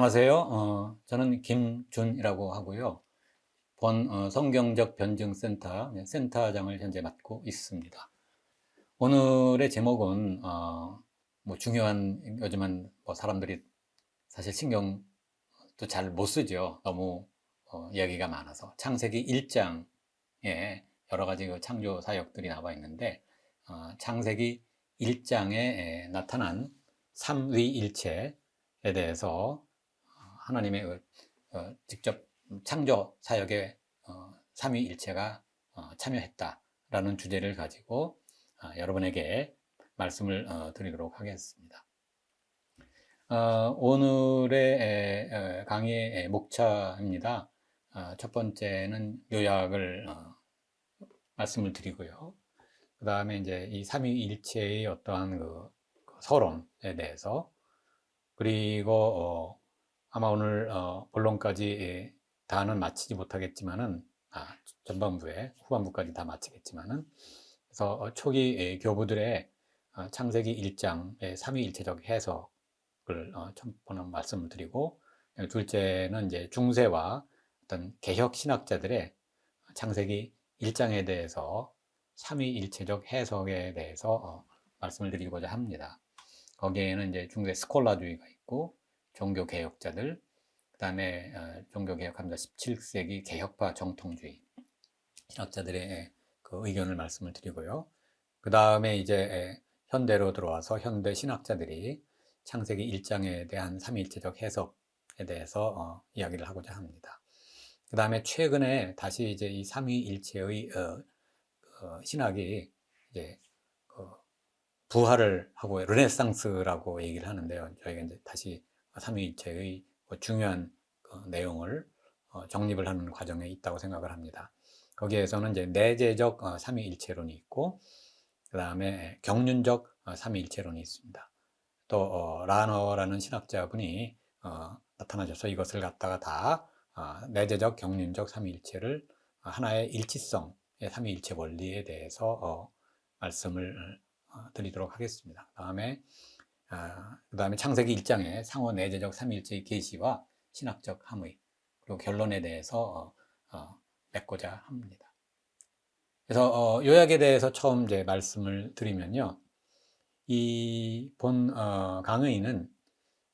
안녕하세요. 저는 김준이라고 하고요. 본 성경적 변증센터 센터장을 현재 맡고 있습니다. 오늘의 제목은 뭐 중요한 요즘은 뭐 사람들이 사실 신경도 잘 못 쓰죠. 너무 이야기가 많아서 창세기 1장에 여러 가지 그 창조 사역들이 나와 있는데 창세기 1장에 나타난 삼위일체에 대해서 하나님의 직접 창조 사역에 삼위일체가 참여했다라는 주제를 가지고 여러분에게 말씀을 드리도록 하겠습니다. 오늘의 강의의 목차입니다. 첫 번째는 요약을 말씀을 드리고요. 그 다음에 이제 이 삼위일체의 어떠한 그 서론에 대해서, 그리고 아마 오늘 본론까지 다는 마치지 못하겠지만은 전반부에 후반부까지 다 마치겠지만은, 그래서 초기 교부들의 창세기 1장의 삼위일체적 해석을 첫 번째 말씀을 드리고, 둘째는 이제 중세와 어떤 개혁 신학자들의 창세기 1장에 대해서 삼위일체적 해석에 대해서 말씀을 드리고자 합니다. 거기에는 이제 중세 스콜라주의가 있고 종교 개혁자들, 그 다음에 종교 개혁합니다. 17세기 개혁파 정통주의 신학자들의 그 의견을 말씀을 드리고요. 그 다음에 이제 현대로 들어와서 현대 신학자들이 창세기 1장에 대한 삼위일체적 해석에 대해서 이야기를 하고자 합니다. 그 다음에 최근에 다시 이제 이 삼위일체의 신학이 이제 부활을 하고 르네상스라고 얘기를 하는데요. 저희가 이제 다시 삼위일체의 중요한 내용을 정립을 하는 과정에 있다고 생각을 합니다. 거기에서는 이제 내재적 삼위일체론이 있고, 그 다음에 경륜적 삼위일체론이 있습니다. 또 라너라는 신학자분이 나타나셔서 이것을 갖다가 다 내재적 경륜적 삼위일체를 하나의 일치성의 삼위일체 원리에 대해서 말씀을 드리도록 하겠습니다. 그 다음에 창세기 1장의 상호 내재적 삼위일체의 계시와 신학적 함의, 그리고 결론에 대해서 맺고자 합니다. 그래서 요약에 대해서 처음 이제 말씀을 드리면요, 이 본 강의는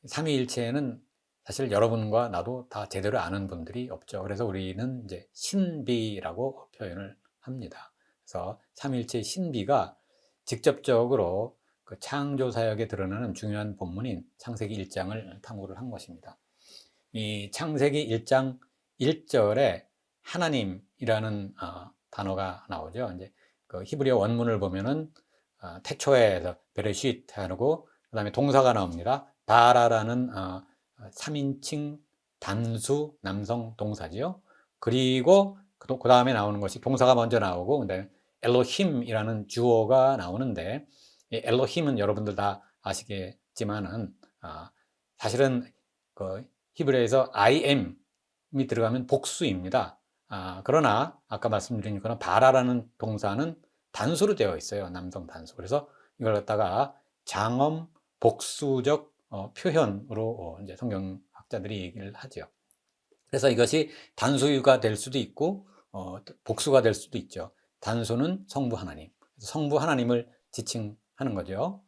삼위일체는 사실 여러분과 나도 다 제대로 아는 분들이 없죠. 그래서 우리는 이제 신비라고 표현을 합니다. 그래서 삼위일체의 신비가 직접적으로 그 창조 사역에 드러나는 중요한 본문인 창세기 1장을 탐구를 한 것입니다. 이 창세기 1장 1절에 하나님이라는 단어가 나오죠. 이제 그 히브리어 원문을 보면은 태초에서 베레시트하고, 그 다음에 동사가 나옵니다. 바라라는 3인칭 단수 남성 동사지요. 그리고 그 다음에 나오는 것이 동사가 먼저 나오고, 근데 엘로힘이라는 주어가 나오는데, 이 엘로힘은 여러분들 다 아시겠지만은 사실은 그 히브리어에서 I am이 들어가면 복수입니다. 그러나 아까 말씀드린 것처럼 바라라는 동사는 단수로 되어 있어요. 남성 단수. 그래서 이걸 갖다가 장엄 복수적 표현으로 이제 성경학자들이 얘기를 하죠. 그래서 이것이 단수가 될 수도 있고 복수가 될 수도 있죠. 단수는 성부 하나님, 성부 하나님을 지칭하는 거죠.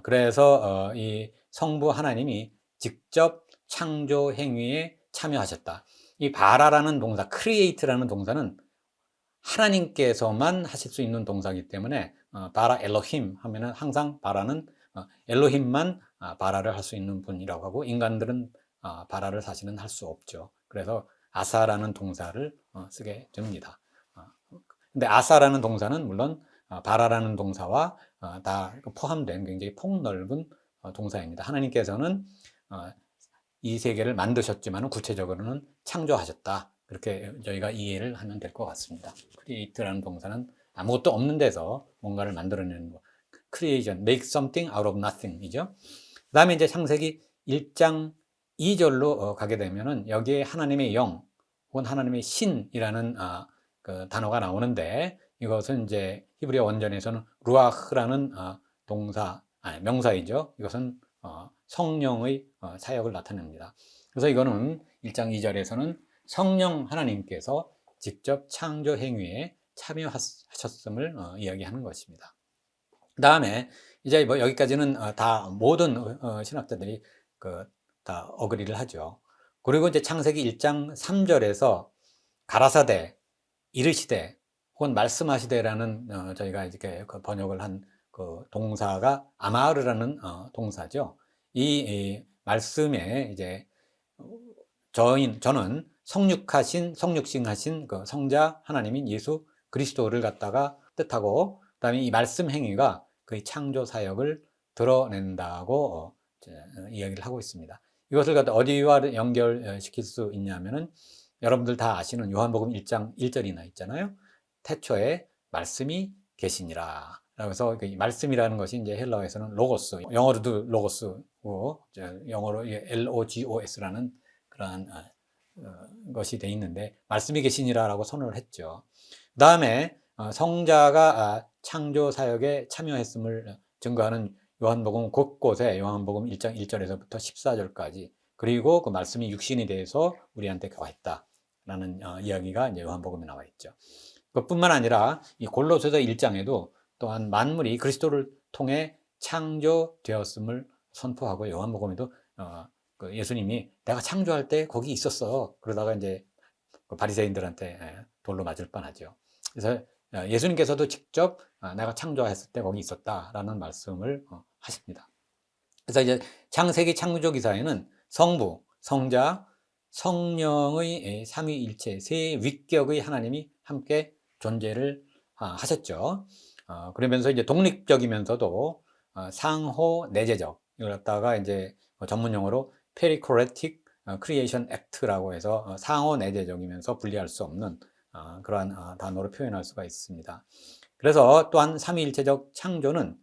그래서 이 성부 하나님이 직접 창조 행위에 참여하셨다. 이 바라라는 동사, create라는 동사는 하나님께서만 하실 수 있는 동사이기 때문에 바라 엘로힘 하면은 항상 바라는 엘로힘만 바라를 할 수 있는 분이라고 하고, 인간들은 바라를 사실은 할 수 없죠. 그래서 아사라는 동사를 쓰게 됩니다. 근데 아사라는 동사는 물론 바라라는 동사와 다 포함된 굉장히 폭넓은 동사입니다. 하나님께서는 이 세계를 만드셨지만 구체적으로는 창조하셨다. 그렇게 저희가 이해를 하면 될 것 같습니다. create라는 동사는 아무것도 없는 데서 뭔가를 만들어내는 거. creation, make something out of nothing 이죠. 그 다음에 이제 창세기 1장 2절로 가게 되면은 여기에 하나님의 영 혹은 하나님의 신이라는 그 단어가 나오는데, 이것은 이제 히브리어 원전에서는 루아흐라는 동사, 명사이죠. 이것은 성령의 사역을 나타냅니다. 그래서 이거는 1장 2절에서는 성령 하나님께서 직접 창조 행위에 참여하셨음을 이야기하는 것입니다. 그 다음에 이제 뭐 여기까지는 다 모든 신학자들이 다 어그리를 하죠. 그리고 이제 창세기 1장 3절에서 가라사대, 이르시되 혹은 말씀하시되라는 저희가 이렇게 번역을 한 그 동사가 아마르라는 동사죠. 이 말씀에 이제 저는 성육신하신 그 성자 하나님인 예수 그리스도를 갖다가 뜻하고, 그다음에 이 말씀 행위가 그의 창조 사역을 드러낸다고 이야기를 하고 있습니다. 이것을 갖다 어디와 연결시킬 수 있냐면은 여러분들 다 아시는 요한복음 1장 1절이나 있잖아요. 태초에 말씀이 계시니라. 그래서 그 말씀이라는 것이 이제 헬라어에서는 로고스, 영어로도 로고스고 영어로 LOGOS라는 그러한 것이 돼 있는데, 말씀이 계시니라라고 선언을 했죠. 그 다음에 성자가 창조 사역에 참여했음을 증거하는 요한복음 곳곳에 요한복음 1장 1절에서부터 14절까지, 그리고 그 말씀이 육신이 돼서 우리한테 와 있다라는 이야기가 이제 요한복음에 나와 있죠. 그뿐만 아니라 이 골로새서 1장에도 또한 만물이 그리스도를 통해 창조되었음을 선포하고, 요한복음에도 그 예수님이 내가 창조할 때 거기 있었어. 그러다가 이제 그 바리새인들한테 돌로 맞을 뻔하죠. 그래서 예수님께서도 직접 내가 창조했을 때 거기 있었다라는 말씀을 하십니다. 그래서 이제 창세기 창조 기사에는 성부, 성자, 성령의 삼위일체 세 위격의 하나님이 함께 존재를 하셨죠. 그러면서 이제 독립적이면서도 상호 내재적, 이걸 갖다가 이제 전문 용어로 Perichoretic Creation Act라고 해서 상호 내재적이면서 분리할 수 없는 그러한 단어로 표현할 수가 있습니다. 그래서 또한 삼위일체적 창조는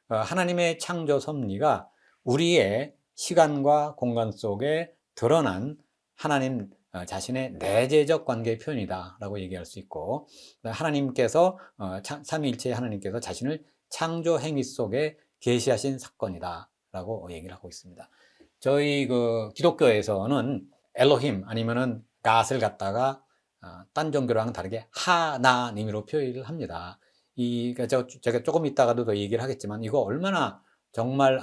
하나님의 창조 섭리가 우리의 시간과 공간 속에 드러난 하나님 자신의 내재적 관계의 표현이다 라고 얘기할 수 있고, 하나님께서 삼위일체의 하나님께서 자신을 창조 행위 속에 계시하신 사건이다 라고 얘기를 하고 있습니다. 저희 그 기독교에서는 엘로힘 아니면은 갓을 갖다가 딴 종교랑은 다르게 하나님으로 표현을 합니다. 제가 조금 이따가도 더 얘기를 하겠지만, 이거 얼마나 정말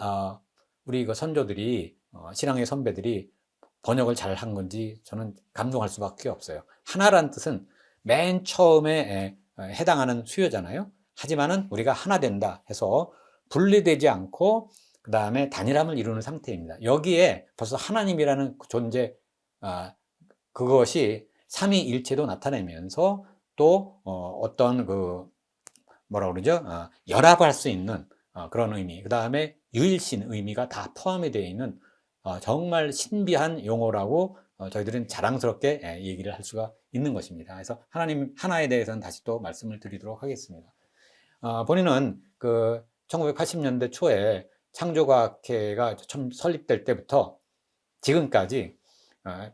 우리 그 선조들이 신앙의 선배들이 번역을 잘 한 건지 저는 감동할 수밖에 없어요. 하나란 뜻은 맨 처음에 해당하는 수요잖아요. 하지만은 우리가 하나 된다 해서 분리되지 않고 그 다음에 단일함을 이루는 상태입니다. 여기에 벌써 하나님이라는 존재, 그것이 삼위일체도 나타내면서 또 어떤 그 뭐라 그러죠? 연합할 수 있는 그런 의미, 그 다음에 유일신 의미가 다 포함이 되어 있는 정말 신비한 용어라고 저희들은 자랑스럽게 얘기를 할 수가 있는 것입니다. 그래서 하나님 하나에 대해서는 다시 또 말씀을 드리도록 하겠습니다. 본인은 그 1980년대 초에 창조과학회가 처음 설립될 때부터 지금까지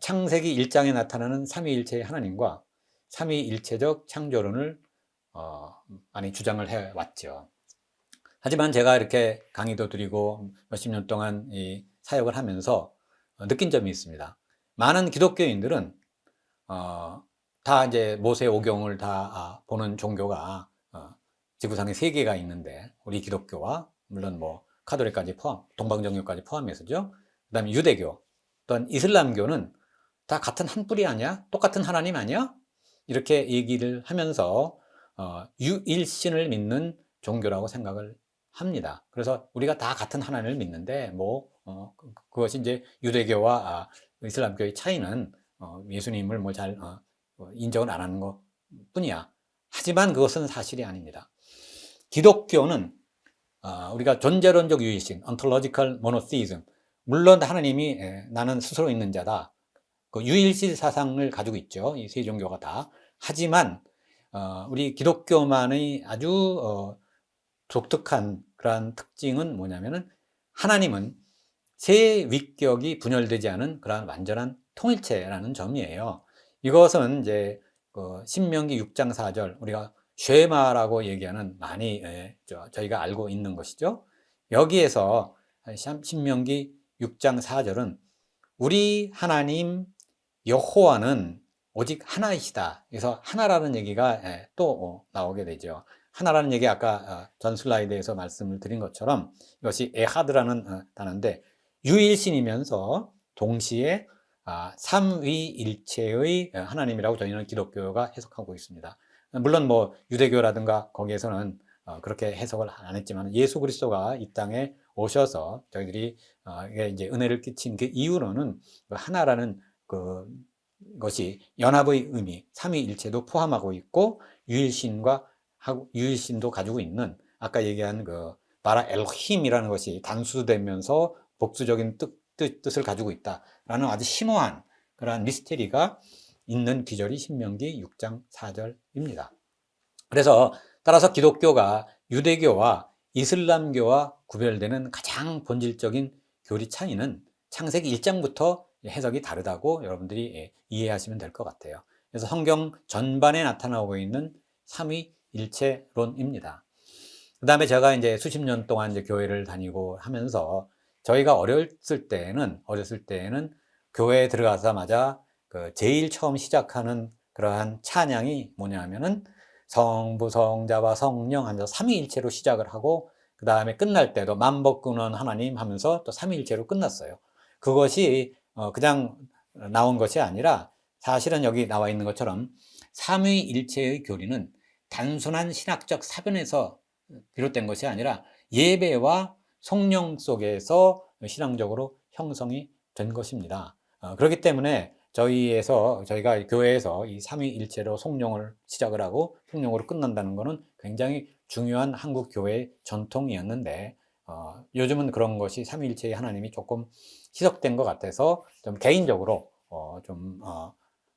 창세기 1장에 나타나는 삼위일체의 하나님과 삼위일체적 창조론을 많이 주장을 해왔죠. 하지만 제가 이렇게 강의도 드리고 몇십 년 동안 이 사역을 하면서 느낀 점이 있습니다. 많은 기독교인들은 다 이제 모세 오경을 다 보는 종교가 지구상에 3개가 있는데, 우리 기독교와 물론 뭐 카톨릭까지 포함, 동방정교까지 포함해서죠. 그 다음에 유대교, 또한 이슬람교는 다 같은 한 뿌리 아니야? 똑같은 하나님 아니야? 이렇게 얘기를 하면서 유일신을 믿는 종교라고 생각을 합니다. 그래서 우리가 다 같은 하나님을 믿는데 뭐 그것이 이제 유대교와 이슬람교의 차이는 예수님을 뭐 잘 인정을 안 하는 것 뿐이야. 하지만 그것은 사실이 아닙니다. 기독교는 우리가 존재론적 유일신, ontological monotheism, 물론 하나님이 나는 스스로 있는 자다, 그 유일신 사상을 가지고 있죠. 이 세 종교가 다. 하지만 우리 기독교만의 아주 독특한 그러한 특징은 뭐냐면은, 하나님은 세 위격이 분열되지 않은 그러한 완전한 통일체라는 점이에요. 이것은 이제 신명기 6장 4절, 우리가 쉐마라고 얘기하는, 많이 저희가 알고 있는 것이죠. 여기에서 신명기 6장 4절은 우리 하나님 여호와는 오직 하나이시다. 그래서 하나라는 얘기가 또 나오게 되죠. 하나라는 얘기 아까 전 슬라이드에서 말씀을 드린 것처럼 이것이 에하드라는 단어인데 유일신이면서 동시에 삼위일체의 하나님이라고 저희는 기독교가 해석하고 있습니다. 물론 뭐 유대교라든가 거기에서는 그렇게 해석을 안 했지만 예수 그리스도가 이 땅에 오셔서 저희들이 이제 은혜를 끼친 그 이유로는 하나라는 것이 연합의 의미, 삼위일체도 포함하고 있고 유일신도 가지고 있는 아까 얘기한 바라 엘힘이라는 것이 단수되면서 복수적인 뜻을 가지고 있다라는 아주 심오한 그러한 미스테리가 있는 기절이 신명기 6장 4절입니다. 그래서 따라서 기독교가 유대교와 이슬람교와 구별되는 가장 본질적인 교리 차이는 창세기 1장부터 해석이 다르다고 여러분들이 이해하시면 될 것 같아요. 그래서 성경 전반에 나타나고 있는 삼위일체론입니다. 그 다음에 제가 이제 수십 년 동안 이제 교회를 다니고 하면서 저희가 어렸을 때는 교회에 들어가자마자 제일 처음 시작하는 그러한 찬양이 뭐냐면은 성부, 성자와 성령 하면서 삼위일체로 시작을 하고 그 다음에 끝날 때도 만복근원 하나님 하면서 또 삼위일체로 끝났어요. 그것이 그냥 나온 것이 아니라 사실은 여기 나와 있는 것처럼 삼위일체의 교리는 단순한 신학적 사변에서 비롯된 것이 아니라 예배와 성령 속에서 신앙적으로 형성이 된 것입니다. 그렇기 때문에 저희가 교회에서 이 삼위일체로 성령을 시작을 하고 성령으로 끝난다는 것은 굉장히 중요한 한국 교회의 전통이었는데 요즘은 그런 것이 삼위일체의 하나님이 조금 희석된 것 같아서 좀 개인적으로 좀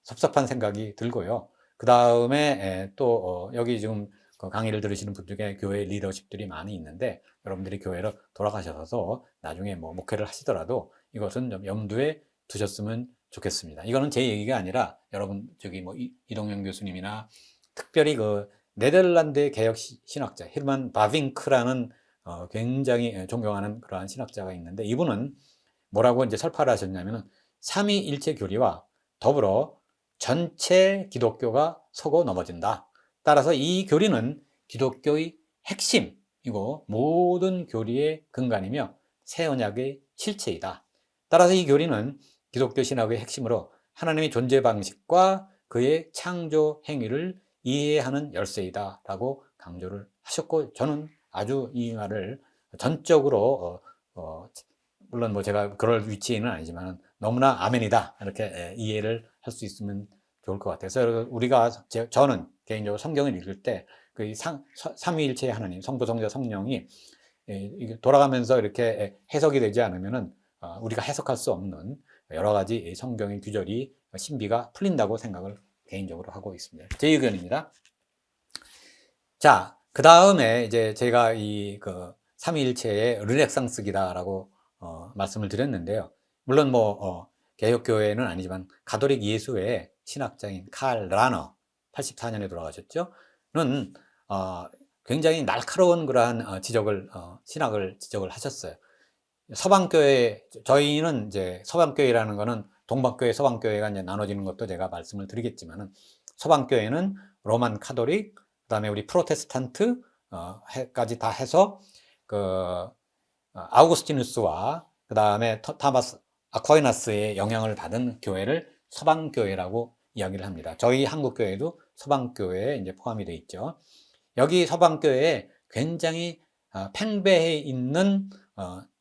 섭섭한 생각이 들고요. 그 다음에 또 여기 지금 강의를 들으시는 분 중에 교회 리더십들이 많이 있는데 여러분들이 교회로 돌아가셔서 나중에 뭐 목회를 하시더라도 이것은 좀 염두에 두셨으면 좋겠습니다. 이거는 제 얘기가 아니라 여러분 저기 뭐 이동영 교수님이나 특별히 네덜란드의 개혁 신학자 히르만 바빙크라는 굉장히 존경하는 그러한 신학자가 있는데 이분은 뭐라고 이제 설파를 하셨냐면은 삼위일체 교리와 더불어 전체 기독교가 서고 넘어진다. 따라서 이 교리는 기독교의 핵심이고 모든 교리의 근간이며 새 언약의 실체이다. 따라서 이 교리는 기독교 신학의 핵심으로 하나님의 존재 방식과 그의 창조 행위를 이해하는 열쇠이다 라고 강조를 하셨고 저는 아주 이 말을 전적으로 물론 뭐 제가 그럴 위치에는 아니지만 너무나 아멘이다 이렇게 이해를 할 수 있으면 좋을 것 같아요. 그래서 저는 개인적으로 성경을 읽을 때 그 삼위일체의 하나님, 성부, 성자, 성령이 돌아가면서 이렇게 해석이 되지 않으면은 우리가 해석할 수 없는 여러 가지 성경의 규절이 신비가 풀린다고 생각을 개인적으로 하고 있습니다. 제 의견입니다. 자, 그 다음에 이제 제가 삼위일체의 르네상스기다라고 말씀을 드렸는데요. 물론 뭐 개혁교회는 아니지만 가톨릭 예수회 신학자인 칼 라너 84년에 돌아가셨죠. 는 굉장히 날카로운 그러한 신학을 지적을 하셨어요. 서방교회 저희는 이제 서방교회라는 거는 동방교회, 서방교회가 이제 나눠지는 것도 제가 말씀을 드리겠지만은 서방교회는 로만 카톨릭, 그다음에 우리 프로테스탄트 까지 다 해서 아우구스티누스와 그다음에 타마스 아퀴나스의 영향을 받은 교회를 서방교회라고 이야기를 합니다. 저희 한국교회도 서방교회에 이제 포함이 되어 있죠. 여기 서방교회에 굉장히 팽배해 있는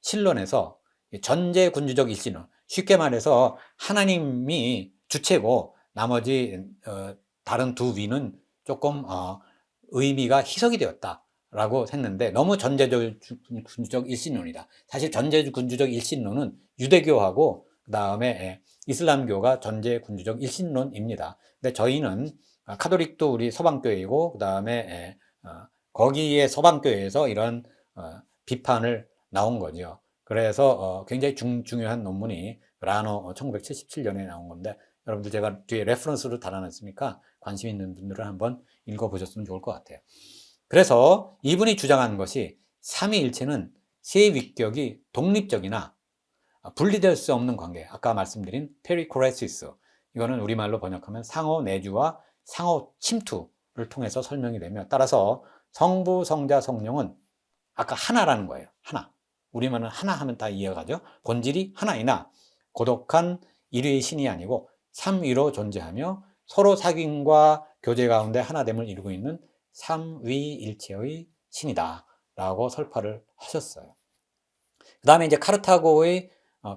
신론에서 전제군주적 일신론, 쉽게 말해서 하나님이 주체고 나머지 다른 두 위는 조금 의미가 희석이 되었다라고 했는데 너무 전제군주적 일신론이다. 사실 전제군주적 일신론은 유대교하고 그 다음에 이슬람교가 전제군주적 일신론입니다. 근데 저희는 카톨릭도 우리 서방교회이고 그 다음에 거기에 서방교회에서 이런 비판을 나온 거죠. 그래서 굉장히 중요한 논문이 라노 1977년에 나온 건데 여러분들 제가 뒤에 레퍼런스로 달아놨으니까 관심 있는 분들은 한번 읽어보셨으면 좋을 것 같아요. 그래서 이분이 주장하는 것이 삼위일체는 세 위격이 독립적이나 분리될 수 없는 관계, 아까 말씀드린 페리코레시스, 이거는 우리말로 번역하면 상호 내주와 상호 침투를 통해서 설명이 되며, 따라서 성부, 성자, 성령은 아까 하나라는 거예요. 하나. 우리말은 하나 하면 다 이해가죠. 본질이 하나이나 고독한 일위의 신이 아니고 삼위로 존재하며 서로 사귐과 교제 가운데 하나됨을 이루고 있는 삼위일체의 신이다 라고 설파를 하셨어요. 그 다음에 이제 카르타고의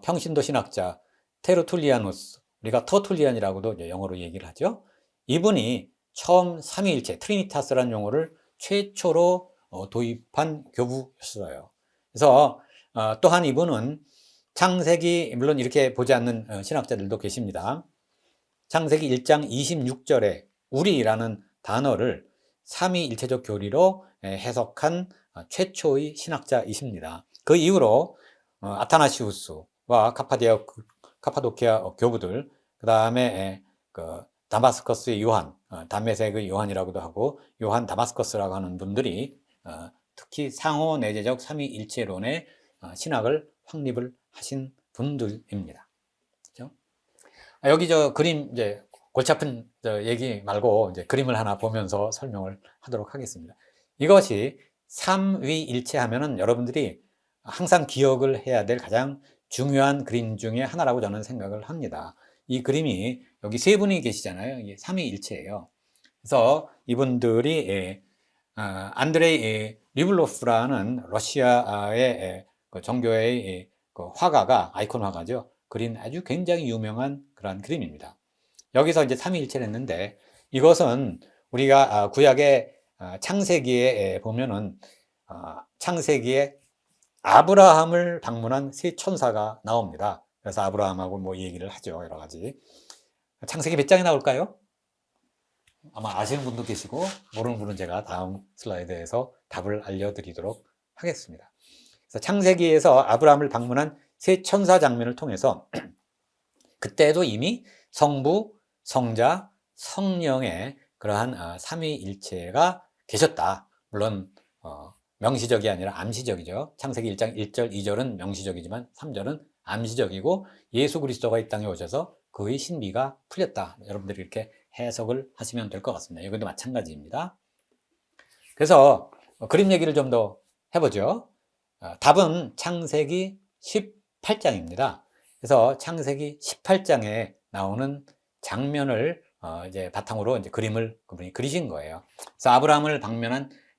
평신도 신학자 테르툴리아누스, 우리가 터툴리안이라고도 이제 영어로 얘기를 하죠. 이분이 처음 삼위일체, 트리니타스라는 용어를 최초로 도입한 교부였어요. 그래서 또한 이분은 창세기, 물론 이렇게 보지 않는 신학자들도 계십니다. 창세기 1장 26절에 우리라는 단어를 삼위일체적 교리로 해석한 최초의 신학자이십니다. 그 이후로 아타나시우스와 카파도키아 교부들, 그 다음에 그 다마스커스의 요한, 담메색의 요한이라고도 하고 요한 다마스커스라고 하는 분들이 특히 상호 내재적 삼위일체론의 신학을 확립을 하신 분들입니다. 그렇죠? 여기 저 그림, 이제 골치 아픈 얘기 말고 이제 그림을 하나 보면서 설명을 하도록 하겠습니다. 이것이 삼위일체 하면은 여러분들이 항상 기억을 해야 될 가장 중요한 그림 중에 하나라고 저는 생각을 합니다. 이 그림이 여기 세 분이 계시잖아요. 이게 삼위일체예요. 그래서 이분들이 안드레이 리블로프라는 러시아의 그 정교의 그 화가가, 아이콘 화가죠, 그린 아주 굉장히 유명한 그런 그림입니다. 여기서 이제 삼위일체를 했는데, 이것은 우리가 구약의 창세기에 보면은 창세기에 아브라함을 방문한 세 천사가 나옵니다. 그래서 아브라함하고 뭐 얘기를 하죠, 여러 가지. 창세기 몇 장에 나올까요? 아마 아시는 분도 계시고 모르는 분은 제가 다음 슬라이드에서 답을 알려드리도록 하겠습니다. 그래서 창세기에서 아브라함을 방문한 세 천사 장면을 통해서 그때도 이미 성부, 성자, 성령의 그러한 삼위일체가 계셨다. 물론 명시적이 아니라 암시적이죠. 창세기 1장 1절, 2절은 명시적이지만 3절은 암시적이고 예수 그리스도가 이 땅에 오셔서 그의 신비가 풀렸다. 여러분들이 이렇게 해석을 하시면 될 것 같습니다. 이것도 마찬가지입니다. 그래서 그림 얘기를 좀 더 해보죠. 답은 창세기 18장입니다. 그래서 창세기 18장에 나오는 장면을 이제 바탕으로 이제 그림을 그분이 그리신 거예요. 그래서 아브라함을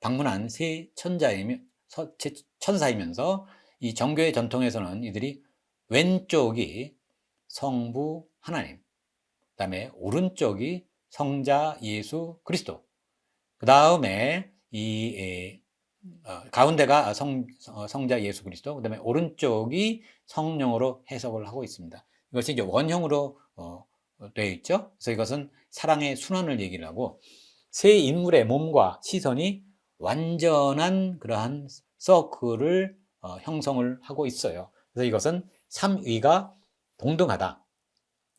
방문한 세 천사이면서 이 정교의 전통에서는 이들이 왼쪽이 성부 하나님, 그 다음에 오른쪽이 성자 예수 그리스도, 그 다음에 이 가운데가 성자 예수 그리스도, 그 다음에 오른쪽이 성령으로 해석을 하고 있습니다. 이것이 이제 원형으로 되어 있죠. 그래서 이것은 사랑의 순환을 얘기를 하고, 세 인물의 몸과 시선이 완전한 그러한 서클을 형성을 하고 있어요. 그래서 이것은 삼위가 동등하다.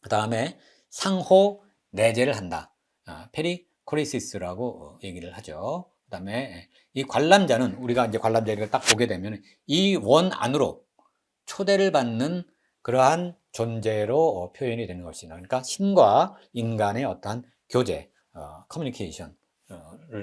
그 다음에 상호 내재를 한다. 페리코레시스라고 얘기를 하죠. 그 다음에 이 관람자는, 우리가 이제 관람자를 딱 보게 되면 이 원 안으로 초대를 받는 그러한 존재로 표현이 되는 것이다. 그러니까 신과 인간의 어떠한 교제, 커뮤니케이션을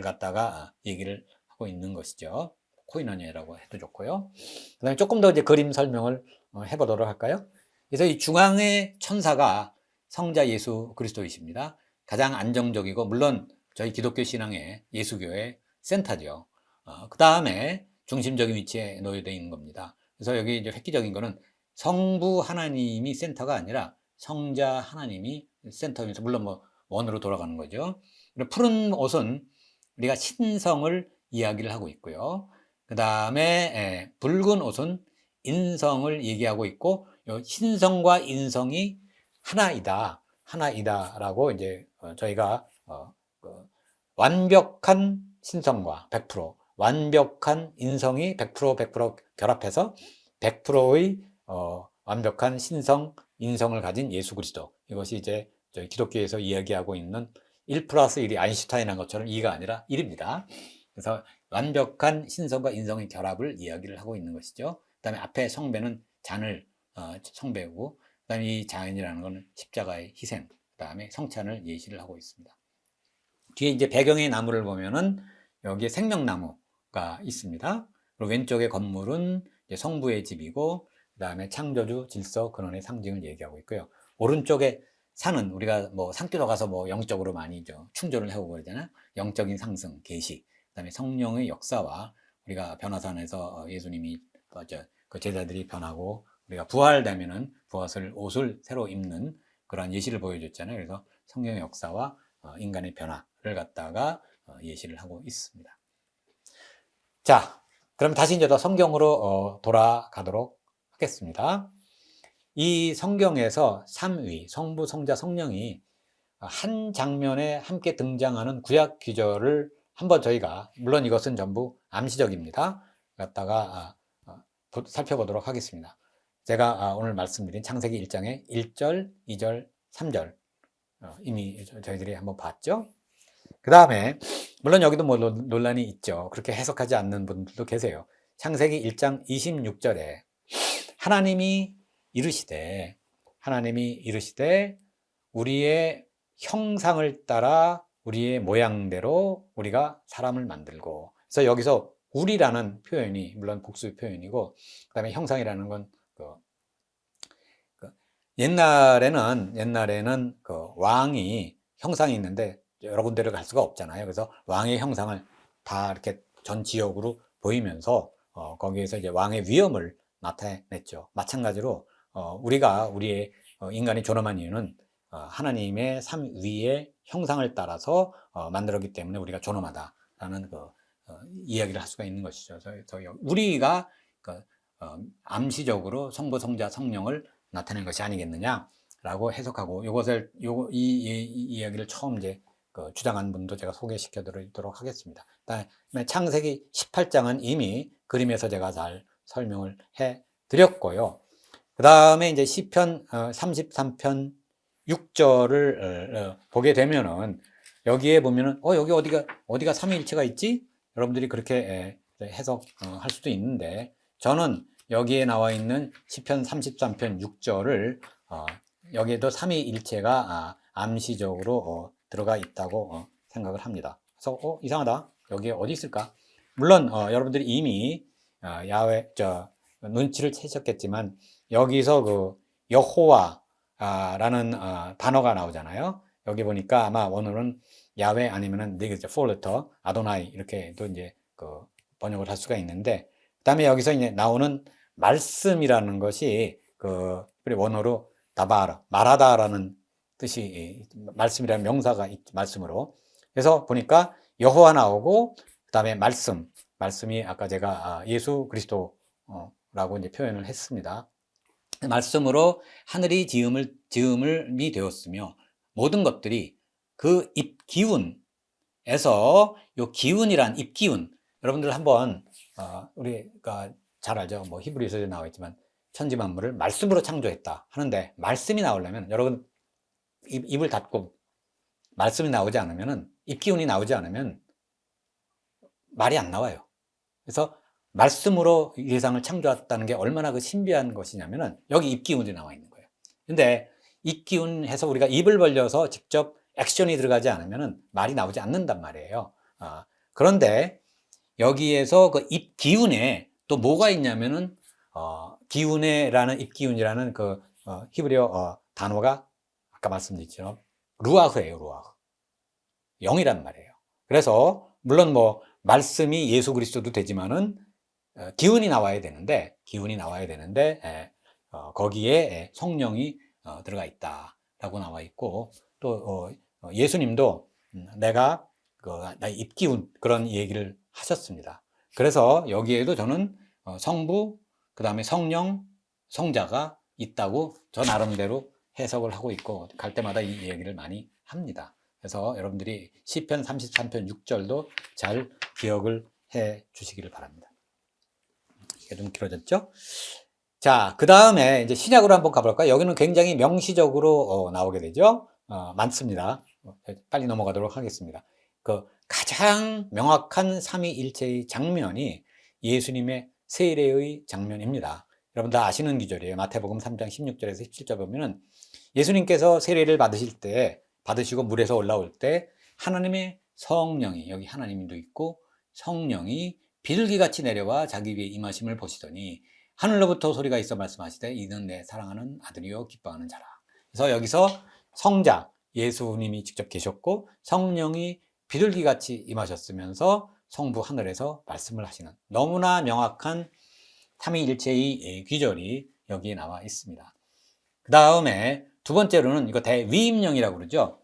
갖다가 얘기를 하고 있는 것이죠. 코이노니아라고 해도 좋고요. 그 다음에 조금 더 이제 그림 설명을 해보도록 할까요? 그래서 이 중앙의 천사가 성자 예수 그리스도이십니다. 가장 안정적이고, 물론 저희 기독교 신앙의 예수교의 센터죠. 그 다음에 중심적인 위치에 놓여져 있는 겁니다. 그래서 여기 이제 획기적인 거는 성부 하나님이 센터가 아니라 성자 하나님이 센터면서, 물론 뭐 원으로 돌아가는 거죠. 푸른 옷은 우리가 신성을 이야기를 하고 있고요. 그 다음에 붉은 옷은 인성을 얘기하고 있고, 신성과 인성이 하나이다라고 이제 저희가 완벽한 신성과 100%, 완벽한 인성이 100% 결합해서 100%의 완벽한 신성, 인성을 가진 예수 그리스도. 이것이 이제 저희 기독교에서 이야기하고 있는 1+1이 아인슈타인 한 것처럼 2가 아니라 1입니다. 그래서 완벽한 신성과 인성의 결합을 이야기를 하고 있는 것이죠. 그 다음에 앞에 성배는 잔을 성배우고, 그다음에 이 자연이라는 건 십자가의 희생, 그다음에 성찬을 예시를 하고 있습니다. 뒤에 이제 배경의 나무를 보면은 여기에 생명나무가 있습니다. 그리고 왼쪽의 건물은 이제 성부의 집이고, 그다음에 창조주, 질서, 근원의 상징을 얘기하고 있고요. 오른쪽에 산은 우리가 뭐 산기도 가서 뭐 영적으로 많이 충전을 해오고 그러잖아요. 영적인 상승, 계시, 그다음에 성령의 역사와 우리가 변화산에서 예수님이 그 제자들이 변하고 우리가 부활되면은 옷을 새로 입는 그러한 예시를 보여줬잖아요. 그래서 성령의 역사와 인간의 변화를 갖다가 예시를 하고 있습니다. 자, 그럼 다시 이제 더 성경으로 돌아가도록 하겠습니다. 이 성경에서 삼위, 성부, 성자, 성령이 한 장면에 함께 등장하는 구약 기절을 한번 저희가, 물론 이것은 전부 암시적입니다, 갖다가 살펴보도록 하겠습니다. 제가 오늘 말씀드린 창세기 1장의 1절, 2절, 3절 이미 저희들이 한번 봤죠. 그 다음에 물론 여기도 뭐 논란이 있죠. 그렇게 해석하지 않는 분들도 계세요. 창세기 1장 26절에 하나님이 이르시되 우리의 형상을 따라 우리의 모양대로 우리가 사람을 만들고, 그래서 여기서 우리라는 표현이 물론 복수 표현이고, 그 다음에 형상이라는 건 옛날에는 그 왕이 형상이 있는데 여러 군데를 갈 수가 없잖아요. 그래서 왕의 형상을 다 이렇게 전 지역으로 보이면서 거기에서 이제 왕의 위엄을 나타냈죠. 마찬가지로 우리의 인간이 존엄한 이유는 하나님의 삼위의 형상을 따라서 만들었기 때문에 우리가 존엄하다라는 이야기를 할 수가 있는 것이죠. 그래서 우리가 암시적으로 성부, 성자, 성령을 나타낸 것이 아니겠느냐라고 해석하고, 이 이야기를 처음 이제 주장한 분도 제가 소개시켜 드리도록 하겠습니다. 그다음에 창세기 18장은 이미 그림에서 제가 잘 설명을 해 드렸고요. 그 다음에 이제 시편 33편 6절을 보게 되면은 여기에 보면은 여기 어디가 삼위일체가 있지? 여러분들이 그렇게 해석할 수도 있는데, 저는 여기에 나와 있는 시편 33편 6절을 여기에도 삼위일체가 암시적으로 들어가 있다고 생각을 합니다. 그래서 이상하다, 여기에 어디 있을까? 물론 여러분들이 이미 눈치를 채셨겠지만 여기서 여호와라는 단어가 나오잖아요. 여기 보니까 아마 원어는 야훼 아니면은 폴레터, 아도나이 이렇게도 이제 번역을 할 수가 있는데, 그다음에 여기서 이제 나오는 말씀이라는 것이 원어로 다바라, 말하다라는 뜻이, 말씀이라는 명사가 말씀으로. 그래서 보니까 여호와 나오고 그다음에 말씀이 아까 제가 예수 그리스도라고 이제 표현을 했습니다. 말씀으로 하늘이 지음이 되었으며 모든 것들이 그 입기운에서, 요 기운이란 입기운, 여러분들 한번 우리가 잘 알죠. 뭐 히브리서에 나와 있지만 천지 만물을 말씀으로 창조했다 하는데, 말씀이 나오려면 여러분 입을 닫고 말씀이 나오지 않으면은, 입기운이 나오지 않으면 말이 안 나와요. 그래서 말씀으로 이 세상을 창조했다는 게 얼마나 신비한 것이냐면은 여기 입기운이 나와 있는 거예요. 근데 입기운 해서 우리가 입을 벌려서 직접 액션이 들어가지 않으면은 말이 나오지 않는단 말이에요. 그런데 여기에서 그 입기운에 또 뭐가 있냐면은 입기운이라는 히브리어 단어가 아까 말씀드렸죠. 루아흐예요, 루아흐. 영이란 말이에요. 그래서 물론 뭐 말씀이 예수 그리스도도 되지만은 기운이 나와야 되는데 거기에 성령이 들어가 있다라고 나와 있고, 또 예수님도 내가 나의 입기운 그런 얘기를 하셨습니다. 그래서 여기에도 저는 성부, 그 다음에 성령, 성자가 있다고 저 나름대로 해석을 하고 있고, 갈 때마다 이 얘기를 많이 합니다. 그래서 여러분들이 시편 33편 6절도 잘 기억을 해 주시기를 바랍니다. 이게 좀 길어졌죠? 자, 그 다음에 이제 신약으로 한번 가볼까요? 여기는 굉장히 명시적으로 나오게 되죠? 많습니다. 빨리 넘어가도록 하겠습니다. 가장 명확한 삼위일체의 장면이 예수님의 세례의 장면입니다. 여러분 다 아시는 기절이에요. 마태복음 3장 16절에서 17절 보면은 예수님께서 세례를 받으실 때, 받으시고 물에서 올라올 때 하나님의 성령이, 여기 하나님도 있고 성령이 비둘기같이 내려와 자기 위에 임하심을 보시더니 하늘로부터 소리가 있어 말씀하시되 이는 내 사랑하는 아들이요 기뻐하는 자라. 그래서 여기서 성자 예수님이 직접 계셨고 성령이 비둘기같이 임하셨으면서 성부 하늘에서 말씀을 하시는 너무나 명확한 삼위일체의 귀절이 여기에 나와 있습니다. 그 다음에 두 번째로는 이거 대위임령이라고 그러죠.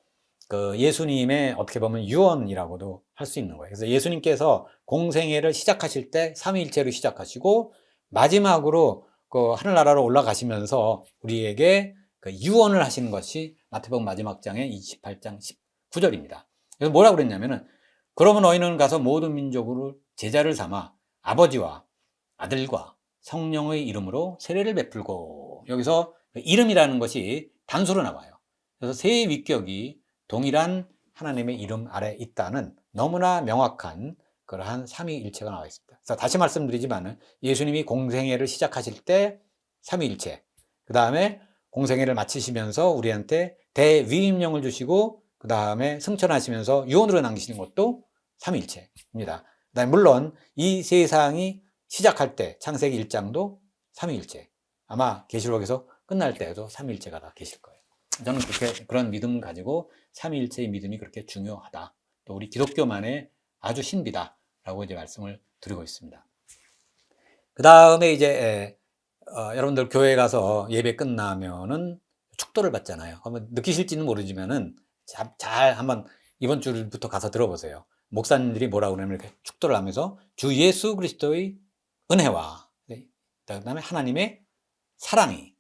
그 예수님의 어떻게 보면 유언이라고도 할 수 있는 거예요. 그래서 예수님께서 공생애를 시작하실 때 삼위일체로 시작하시고 마지막으로 그 하늘나라로 올라가시면서 우리에게 그 유언을 하시는 것이 마태복음 마지막 장의 28장 19절입니다. 그래서 뭐라고 그랬냐면은 그러면 너희는 가서 모든 민족으로 제자를 삼아 아버지와 아들과 성령의 이름으로 세례를 베풀고, 여기서 이름이라는 것이 단수로 나와요. 그래서 세 위격이 동일한 하나님의 이름 아래 있다는 너무나 명확한 그러한 삼위일체가 나와 있습니다. 그래서 다시 말씀드리지만 예수님이 공생애를 시작하실 때 삼위일체, 그 다음에 공생애를 마치시면서 우리한테 대위임령을 주시고 그 다음에 승천하시면서 유언으로 남기시는 것도 삼위일체입니다. 그다음에 물론 이 세상이 시작할 때 창세기 1장도 삼위일체, 아마 계시록에서 끝날 때에도 삼위일체가 다 계실 거예요. 저는 그런 믿음을 가지고 삼위일체의 믿음이 그렇게 중요하다, 또 우리 기독교만의 아주 신비다라고 이제 말씀을 드리고 있습니다. 그 다음에 이제 여러분들 교회 가서 예배 끝나면은 축도를 받잖아요. 한번 느끼실지는 모르지만은 잘 한번 이번 주부터 가서 들어보세요. 목사님들이 뭐라고 그러냐면 이렇게 축도를 하면서 주 예수 그리스도의 은혜와 그다음에 하나님의 사랑이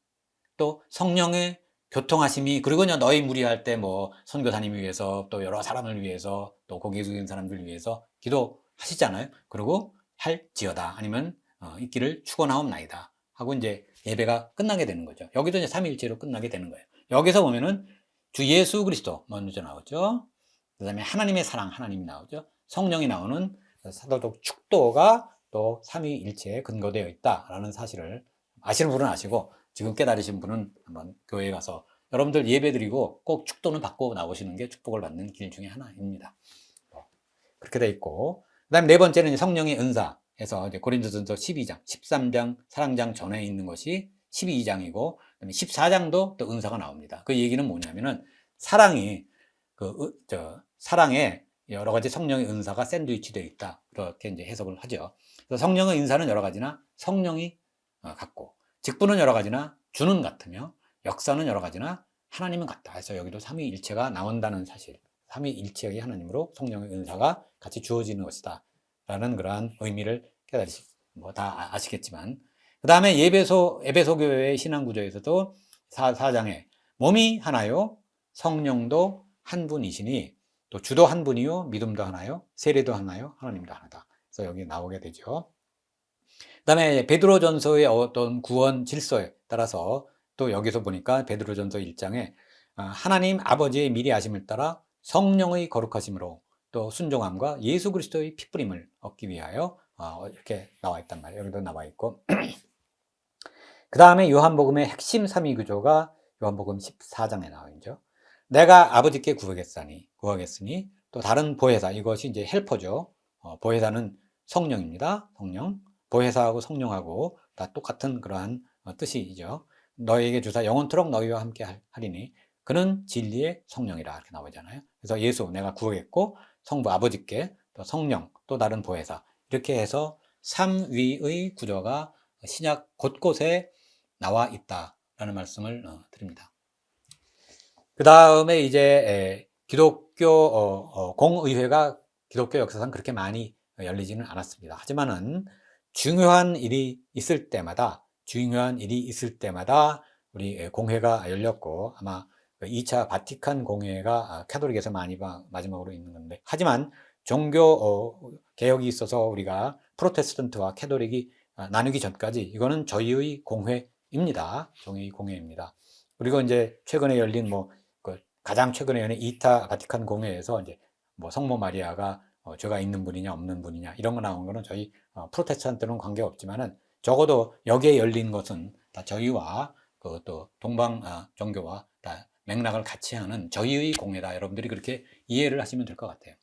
또 성령의 교통하심이, 그리고 너희 무리할 때 뭐 선교사님을 위해서 또 여러 사람을 위해서 또 거기에 있는 사람들 위해서 기도하시잖아요. 그리고 할지어다 아니면 있기를 축원하옵나이다 하고 이제 예배가 끝나게 되는 거죠. 여기도 이제 삼위일체로 끝나게 되는 거예요. 여기서 보면은 주 예수 그리스도 먼저 나오죠. 그다음에 하나님의 사랑, 하나님이 나오죠. 성령이 나오는 사도적 축도가 또 삼위일체에 근거되어 있다라는 사실을 아시는 분은 아시고 지금 깨달으신 분은 한번 교회에 가서 여러분들 예배드리고 꼭 축도는 받고 나오시는 게 축복을 받는 길 중에 하나입니다. 그렇게 돼 있고, 그다음에 네 번째는 성령의 은사에서 이제 고린도전서 12장, 13장 사랑장 전에 있는 것이 12장이고 14장도 또 은사가 나옵니다. 그 얘기는 뭐냐면은 사랑이 사랑에 여러 가지 성령의 은사가 샌드위치되어 있다, 그렇게 이제 해석을 하죠. 그래서 성령의 은사는 여러 가지나 성령이 같고, 직분은 여러 가지나 주는 같으며, 역사는 여러 가지나 하나님은 같다 해서 여기도 삼위일체가 나온다는 사실, 삼위일체의 하나님으로 성령의 은사가 같이 주어지는 것이다 라는 그러한 의미를 다 아시겠지만, 그 다음에 에베소 교회의 신앙구조에서도 4장에 몸이 하나요 성령도 한 분이시니 또 주도 한 분이요 믿음도 하나요 세례도 하나요 하나님도 하나다. 그래서 여기 나오게 되죠. 그 다음에 베드로전서의 어떤 구원 질서에 따라서 또 여기서 보니까 베드로전서 1장에 하나님 아버지의 미리 아심을 따라 성령의 거룩하심으로 또 순종함과 예수 그리스도의 핏부림을 얻기 위하여 이렇게 나와 있단 말이에요. 여기도 나와 있고 그 다음에 요한복음의 핵심 삼위구조가 요한복음 14장에 나와 있죠. 내가 아버지께 구하겠으니 또 다른 보혜사, 이것이 이제 헬퍼죠. 보혜사는 성령입니다. 성령. 보혜사하고 성령하고 다 똑같은 그러한 뜻이죠. 너희에게 주사 영원토록 너희와 함께 하리니 그는 진리의 성령이라 이렇게 나오잖아요. 그래서 예수 내가 구하겠고 성부 아버지께 또 성령 또 다른 보혜사, 이렇게 해서 삼위의 구조가 신약 곳곳에 나와 있다라는 말씀을 드립니다. 그 다음에 이제 기독교 공의회가 기독교 역사상 그렇게 많이 열리지는 않았습니다. 하지만은 중요한 일이 있을 때마다 우리 공회가 열렸고, 아마 2차 바티칸 공회가 카톨릭에서 많이 마지막으로 있는 건데, 하지만 종교 개혁이 있어서 우리가 프로테스탄트와 카톨릭이 나누기 전까지 이거는 저희의 공회입니다. 저희의 공회입니다. 그리고 이제 최근에 열린 가장 최근에 열린 2차 바티칸 공회에서 이제 성모 마리아가 죄가 있는 분이냐 없는 분이냐 이런 거 나온 거는 저희 프로테스탄트는 관계없지만은 적어도 여기에 열린 것은 다 저희와 또 동방 종교와 다 맥락을 같이 하는 저희의 공예다. 여러분들이 그렇게 이해를 하시면 될 것 같아요.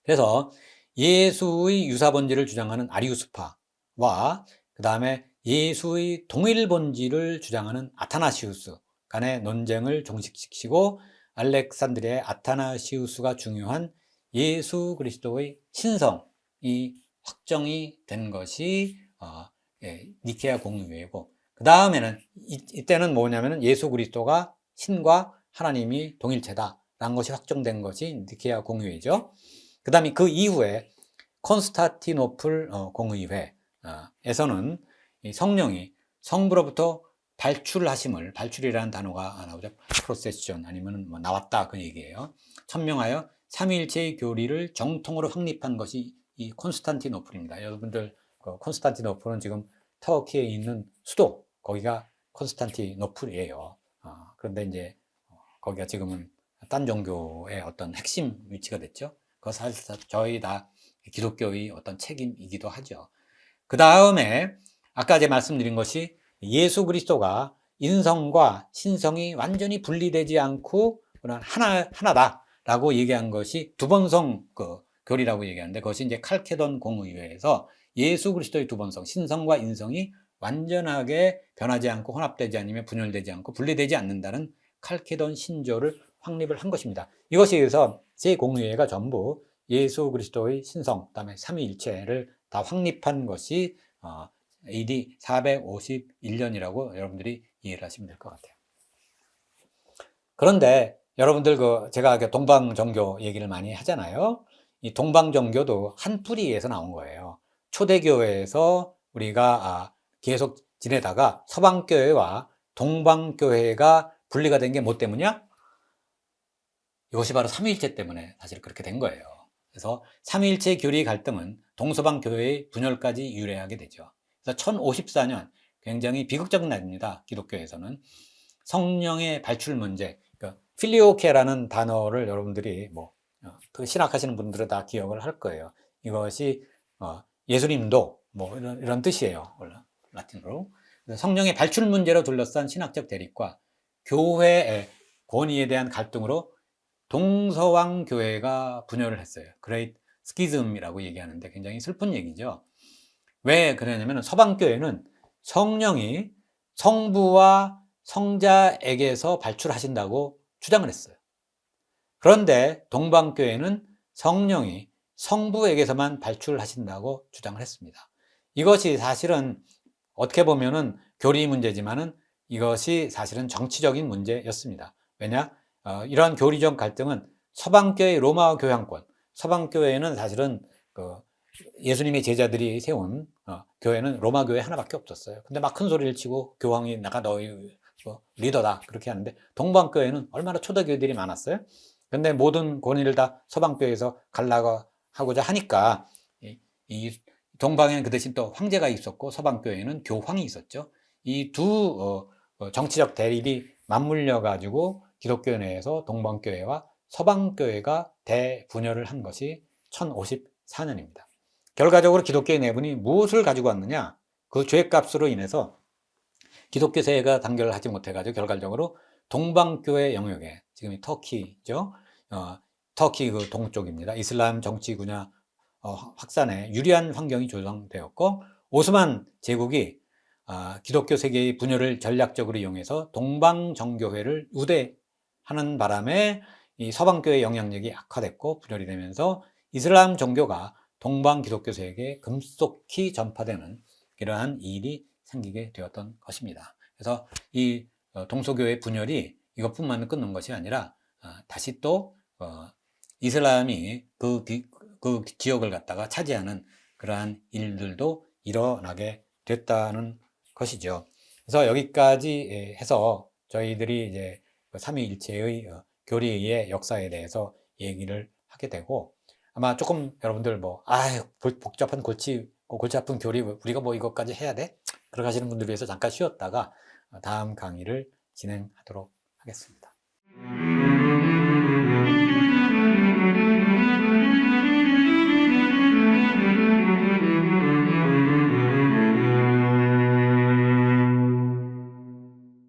그래서 예수의 유사본질을 주장하는 아리우스파와 그 다음에 예수의 동일본질을 주장하는 아타나시우스 간의 논쟁을 종식시키고 알렉산드리아의 아타나시우스가 중요한 예수 그리스도의 신성이 확정이 된 것이 니케아 공의회고, 그 다음에는 이때는 뭐냐면은 예수 그리스도가 신과 하나님이 동일체다라는 것이 확정된 것이 니케아 공의회죠. 그 다음에 그 이후에 콘스탄티노플 공의회에서는 성령이 성부로부터 발출하심을, 발출이라는 단어가 나오죠. 프로세션 아니면 뭐 나왔다 그 얘기예요. 천명하여 삼위일체의 교리를 정통으로 확립한 것이 이 콘스탄티노플입니다. 여러분들 콘스탄티노플은 지금 터키에 있는 수도, 거기가 콘스탄티노플이에요. 그런데 이제 거기가 지금은 딴 종교의 어떤 핵심 위치가 됐죠. 그거 사실 저희 다 기독교의 어떤 책임이기도 하죠. 그 다음에 아까 이제 말씀드린 것이 예수 그리스도가 인성과 신성이 완전히 분리되지 않고 하나다라고 얘기한 것이 두번성 교리라고 얘기하는데, 그것이 이제 칼케돈 공의회에서 예수 그리스도의 두번성, 신성과 인성이 완전하게 변하지 않고 혼합되지 않으면 분열되지 않고 분리되지 않는다는 칼케돈 신조를 확립을 한 것입니다. 이것에 의해서 제 공의회가 전부 예수 그리스도의 신성, 그다음에 삼위일체를 다 확립한 것이 AD 451년이라고 여러분들이 이해를 하시면 될 것 같아요. 그런데 여러분들 제가 동방종교 얘기를 많이 하잖아요. 이 동방종교도 한 뿌리에서 나온 거예요. 초대교회에서 우리가 계속 지내다가 서방교회와 동방교회가 분리가 된 게 뭐 때문이야? 이것이 바로 삼위일체 때문에 사실 그렇게 된 거예요. 그래서 삼위일체 교리 갈등은 동서방 교회의 분열까지 유래하게 되죠. 그래서 1054년 굉장히 비극적인 날입니다. 기독교에서는 성령의 발출 문제, 필리오케라는 단어를 여러분들이 신학하시는 분들은 다 기억을 할 거예요. 이것이 예수님도 이런 뜻이에요. 라틴어로. 성령의 발출 문제로 둘러싼 신학적 대립과 교회의 권위에 대한 갈등으로 동서왕 교회가 분열을 했어요. 그레이트 스키즘이라고 얘기하는데 굉장히 슬픈 얘기죠. 왜 그러냐면 서방 교회는 성령이 성부와 성자에게서 발출하신다고 주장을 했어요. 그런데 동방 교회는 성령이 성부에게서만 발출하신다고 주장을 했습니다. 이것이 사실은 어떻게 보면은 교리 문제지만은 이것이 사실은 정치적인 문제였습니다. 왜냐? 이러한 교리적 갈등은 서방교회 로마 교향권, 서방교회는 사실은 예수님의 제자들이 세운 교회는 로마 교회 하나밖에 없었어요. 근데 막 큰 소리를 치고 교황이 내가 너희 리더다 그렇게 하는데, 동방교회는 얼마나 초대교회들이 많았어요. 근데 모든 권위를 다 서방교회에서 갈라하고자 하니까 이 동방에는 그 대신 또 황제가 있었고 서방교회에는 교황이 있었죠. 이 두 정치적 대립이 맞물려 가지고 기독교 내에서 동방교회와 서방교회가 대분열을 한 것이 1054년입니다. 결과적으로 기독교의 내분이 무엇을 가지고 왔느냐? 그 죄값으로 인해서 기독교 세계가 단결을 하지 못해가지고 결과적으로 동방교회 영역에, 지금 터키죠. 터키 동쪽입니다. 이슬람 정치 분야 확산에 유리한 환경이 조성되었고, 오스만 제국이 기독교 세계의 분열을 전략적으로 이용해서 동방정교회를 우대하는 바람에 이 서방교회 영향력이 악화됐고 분열이 되면서 이슬람 종교가 동방 기독교 세계에 급속히 전파되는 이러한 일이 생기게 되었던 것입니다. 그래서 이 동서교회 분열이 이것뿐만 끊는 것이 아니라 다시 또 이슬람이 그 지역을 갖다가 차지하는 그러한 일들도 일어나게 됐다는 것이죠. 그래서 여기까지 해서 저희들이 이제 삼위일체의 교리의 역사에 대해서 얘기를 하게 되고, 아마 조금 여러분들 복잡한 골치 아픈 교리 우리가 이것까지 해야 돼? 그렇게 하시는 분들 위해서 잠깐 쉬었다가 다음 강의를 진행하도록 하겠습니다.